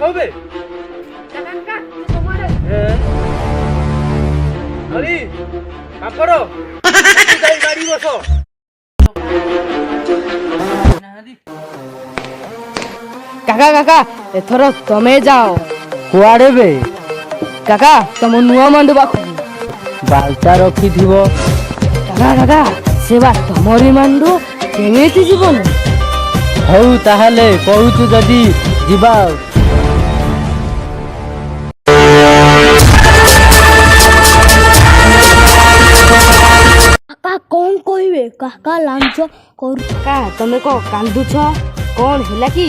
হবে আরে কাম করো গাড়ি বসো কাকা কাকা এথর তমে যাও কুଆଡେ বে কাকা তম নুয়া মাଣ୍ଡু পাখু ବାଲଟା ରଖିଥିବ କାକା କାକା ସେ ବା ତମରି ମାଣ୍ଡୁ କେମିତି ଯିବନି ହଉ ତାହେଲେ କହୁଛୁ ଯଦି ଯିବା ଆଉ କାକା କଣ କହିବେ କାକା ଲାଞ୍ଚ କରୁ କାକା ତମେ କଣ କାନ୍ଦୁଛ କଣ ହେଲା କି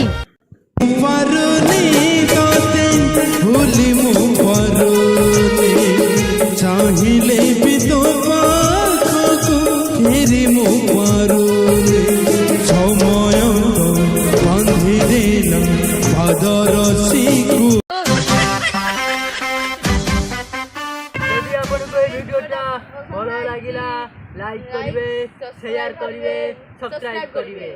চাহিলে বি তো পাখকু ফেরি মু পারুনি সময় বান্ধি দিলাম পাদরশিকু যদি ଆପଣଙ୍କୁ এই ଭିଡିଓଟା ଭଲ ଲାଗିଲା ଲାଇକ୍ କରିବେ ସେୟାର କରିବେ ସବସ୍କ୍ରାଇବ କରିବେ